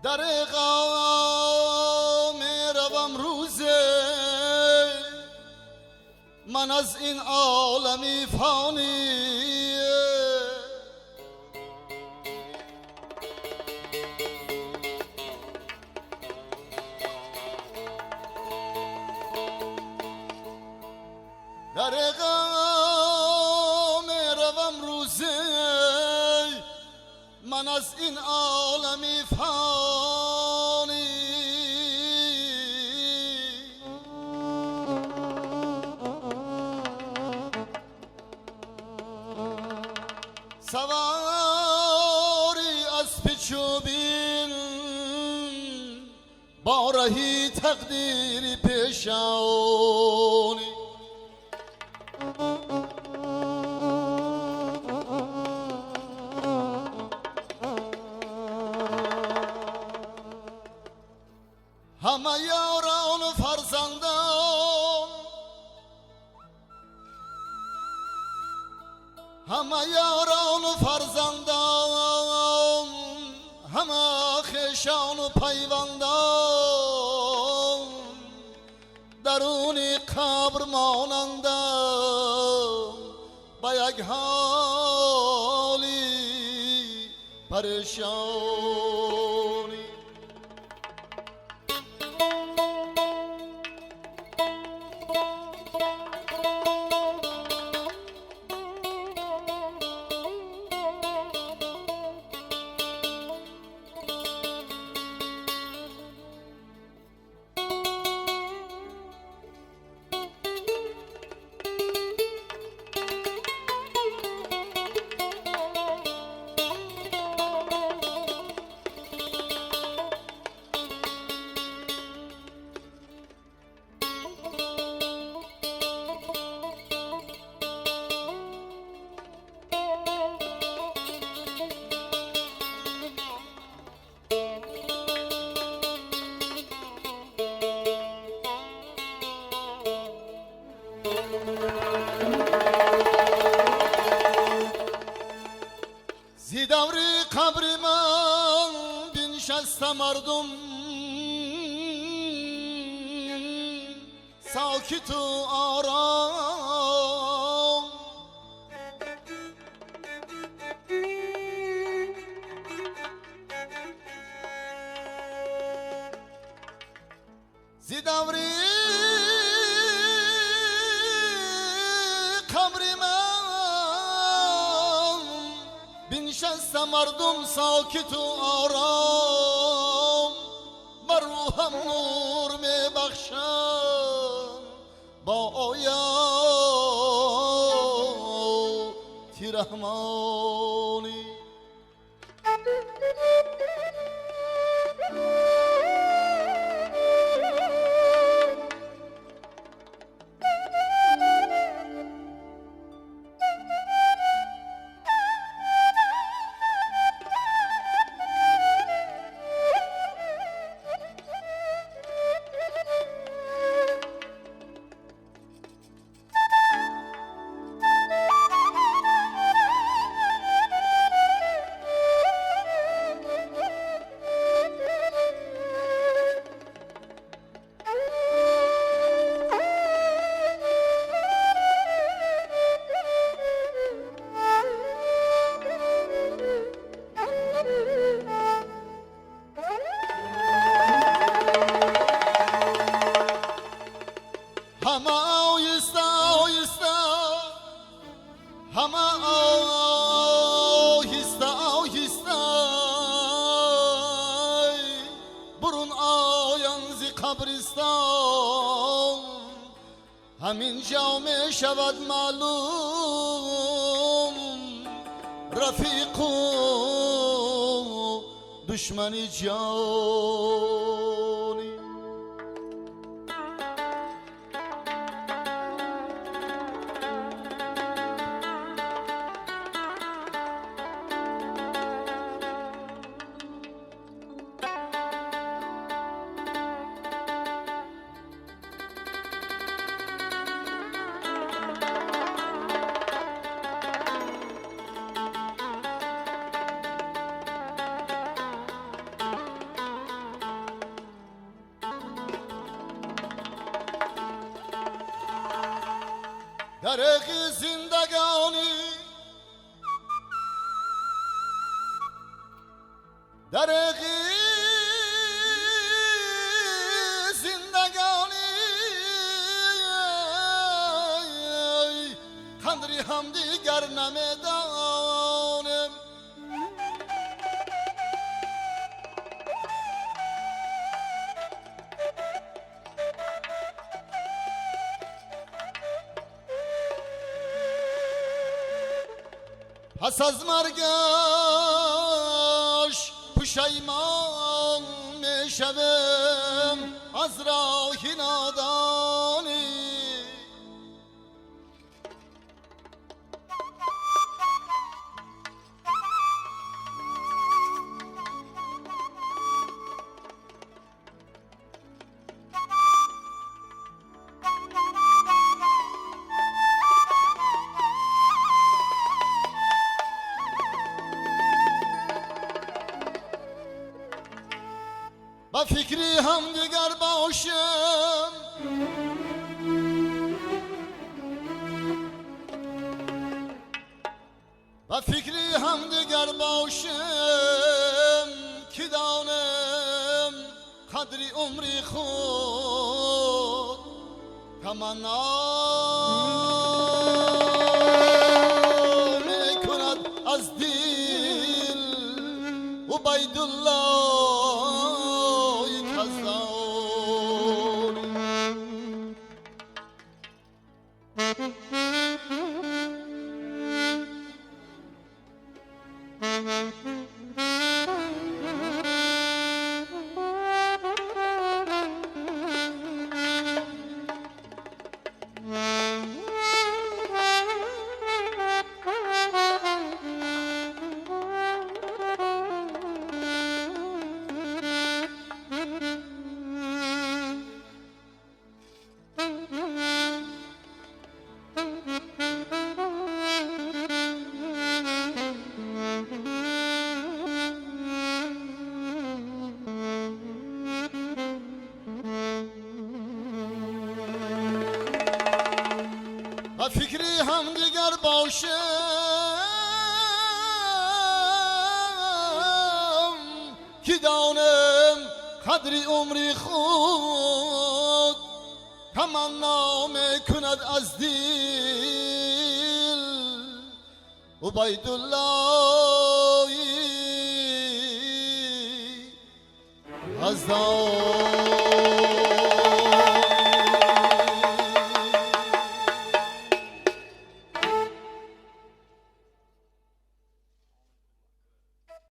در غم روم روزه من از این عالمی فانی در غم روم روزه من از این عالمی فانی سواری از پیچوبین با رهی تقدیری پیشانی همه یاران و فرزندان همه یاران و فرزندان همه خویشان و پیوندان درون قبر مانندند با یک حالی پریشانی زی دوری قبر من بنشسته مردم ساکت و آرام زی دوری قبر من بنشسته مردم ساکت و آرام بر روحم نور می بخشم با آیاتی رحمانی برون آیان زی قبرستان همین جامعه شود معلوم رفیق و دشمنی جانی درق زندگانی درق زندگانی قدری هم دیگر نمیدانم پس از مرگش پشیمان می شوم از راه نادانی با فکری هم دیگر باشم با فکری هم دیگر باشم که دانم قدری عمری خود تمنا می کند از دل عبیدالله و فکری هم دیگر باشم که دانم قدری عمری خود تمنا می کند از دل عبیدالله از